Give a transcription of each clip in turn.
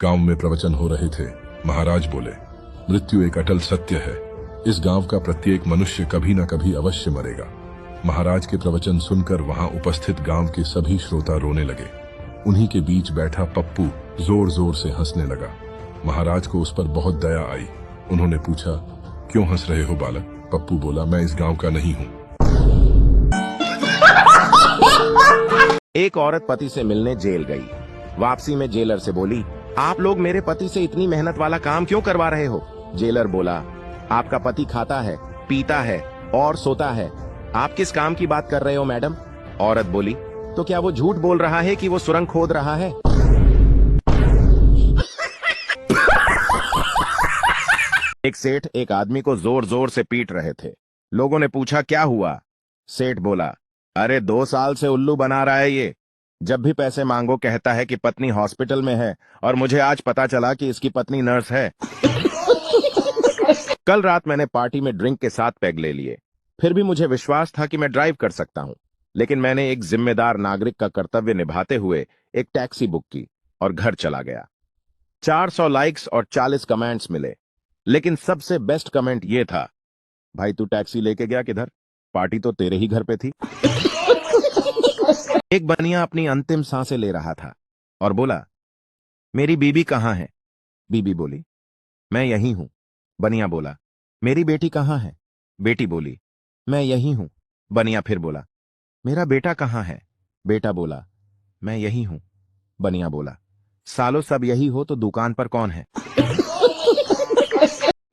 गांव में प्रवचन हो रहे थे। महाराज बोले, मृत्यु एक अटल सत्य है। इस गांव का प्रत्येक मनुष्य कभी न कभी अवश्य मरेगा। महाराज के प्रवचन सुनकर वहां उपस्थित गांव के सभी श्रोता रोने लगे। उन्हीं के बीच बैठा पप्पू जोर जोर से हंसने लगा। महाराज को उस पर बहुत दया आई। उन्होंने पूछा, क्यों हंस रहे हो बालक? पप्पू बोला, मैं इस गांव का नहीं हूँ। एक औरत पति से मिलने जेल गई। वापसी में जेलर से बोली, आप लोग मेरे पति से इतनी मेहनत वाला काम क्यों करवा रहे हो? जेलर बोला, आपका पति खाता है, पीता है और सोता है। आप किस काम की बात कर रहे हो मैडम? औरत बोली, तो क्या वो झूठ बोल रहा है कि वो सुरंग खोद रहा है? एक सेठ एक आदमी को जोर जोर से पीट रहे थे। लोगों ने पूछा, क्या हुआ? सेठ बोला, अरे 2 साल से उल्लू बना रहा है ये। जब भी पैसे मांगो कहता है कि पत्नी हॉस्पिटल में है, और मुझे आज पता चला कि इसकी पत्नी नर्स है। कल रात मैंने पार्टी में ड्रिंक के 7 पैग ले लिए। फिर भी मुझे विश्वास था कि मैं ड्राइव कर सकता हूं, लेकिन मैंने एक जिम्मेदार नागरिक का कर्तव्य निभाते हुए एक टैक्सी बुक की और घर चला गया। 400 लाइक्स और 40 कमेंट्स मिले, लेकिन सबसे बेस्ट कमेंट ये था, भाई तू टैक्सी लेके गया किधर? पार्टी तो तेरे ही घर पे थी। एक बनिया अपनी अंतिम सांसें ले रहा था और बोला, मेरी बीबी कहाँ है? बीबी बोली, मैं यहीं हूं। बनिया बोला, मेरी बेटी कहाँ है? बेटी बोली, मैं यहीं हूं। बनिया फिर बोला, मेरा बेटा कहाँ है? बेटा बोला, मैं यहीं हूं। बनिया बोला, सालो सब यही हो तो दुकान पर कौन है?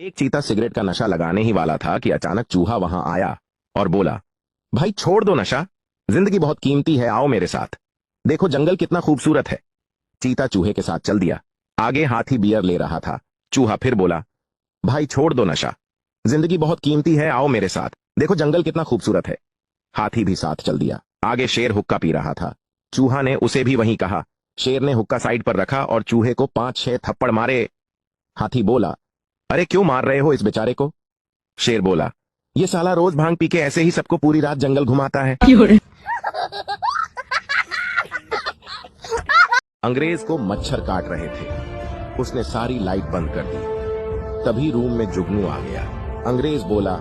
एक चीता सिगरेट का नशा लगाने ही वाला था कि अचानक चूहा वहां आया और बोला, भाई छोड़ दो नशा, जिंदगी बहुत कीमती है, आओ मेरे साथ, देखो जंगल कितना खूबसूरत है। चीता चूहे के साथ चल दिया। आगे हाथी बियर ले रहा था। चूहा फिर बोला, भाई छोड़ दो नशा, जिंदगी बहुत कीमती है, आओ मेरे साथ, देखो जंगल कितना खूबसूरत है। हाथी भी साथ चल दिया। आगे शेर हुक्का पी रहा था। चूहा ने उसे भी वहीं कहा। शेर ने हुक्का साइड पर रखा और चूहे को 5-6 थप्पड़ मारे। हाथी बोला, अरे क्यों मार रहे हो इस बेचारे को? शेर बोला, ये साला रोज भांग पी के ऐसे ही सबको पूरी रात जंगल घुमाता है। अंग्रेज को मच्छर काट रहे थे। उसने सारी लाइट बंद कर दी। तभी रूम में जुगनू आ गया। अंग्रेज बोला,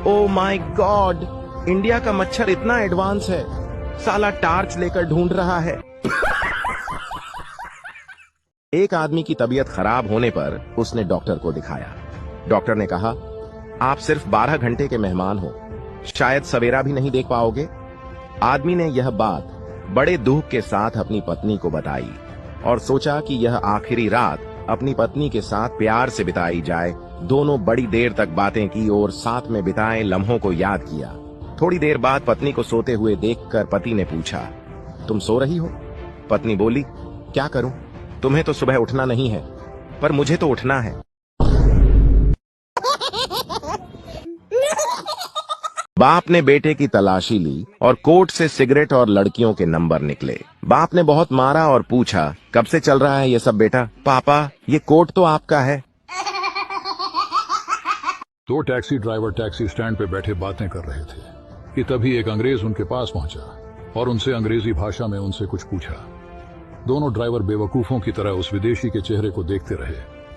ओ माय गॉड, इंडिया का मच्छर इतना एडवांस है, साला टार्च लेकर ढूंढ रहा है। एक आदमी की तबीयत खराब होने पर उसने डॉक्टर को दिखाया। डॉक्टर ने कहा, आप सिर्फ 12 घंटे के मेहमान हो, शायद सवेरा भी नहीं देख पाओगे। आदमी ने यह बात बड़े दुख के साथ अपनी पत्नी को बताई और सोचा कि यह आखिरी रात अपनी पत्नी के साथ प्यार से बिताई जाए। दोनों बड़ी देर तक बातें की और साथ में बिताए लम्हों को याद किया। थोड़ी देर बाद पत्नी को सोते हुए देखकर पति ने पूछा, तुम सो रही हो? पत्नी बोली, क्या करूं, तुम्हें तो सुबह उठना नहीं है, पर मुझे तो उठना है। बाप ने बेटे की तलाशी ली और कोट से सिगरेट और लड़कियों के नंबर निकले। बाप ने बहुत मारा और पूछा, कब से चल रहा है ये सब बेटा? पापा, ये कोट तो आपका है। दो टैक्सी ड्राइवर टैक्सी स्टैंड पे बैठे बातें कर रहे थे कि तभी एक अंग्रेज उनके पास पहुंचा और उनसे अंग्रेजी भाषा में उनसे कुछ पूछा। दोनों ड्राइवर बेवकूफों की तरह उस विदेशी के चेहरे को देखते रहे।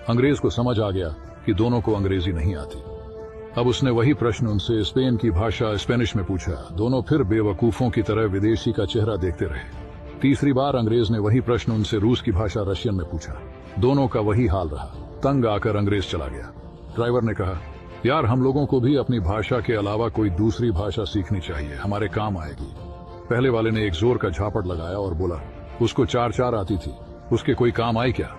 अंग्रेज को समझ आ गया कि दोनों को अंग्रेजी नहीं आती। अब उसने वही प्रश्न उनसे स्पेन की भाषा स्पेनिश में पूछा। दोनों फिर बेवकूफों की तरह विदेशी का चेहरा देखते रहे। तीसरी बार अंग्रेज ने वही प्रश्न उनसे रूस की भाषा रशियन में पूछा। दोनों का वही हाल रहा। तंग आकर अंग्रेज चला गया। ड्राइवर ने कहा, यार हम लोगों को भी अपनी भाषा के अलावा कोई दूसरी भाषा सीखनी चाहिए, हमारे काम आएगी। पहले वाले ने एक जोर का झापड़ लगाया और बोला, उसको 4-4 आती थी, उसके कोई काम आई क्या?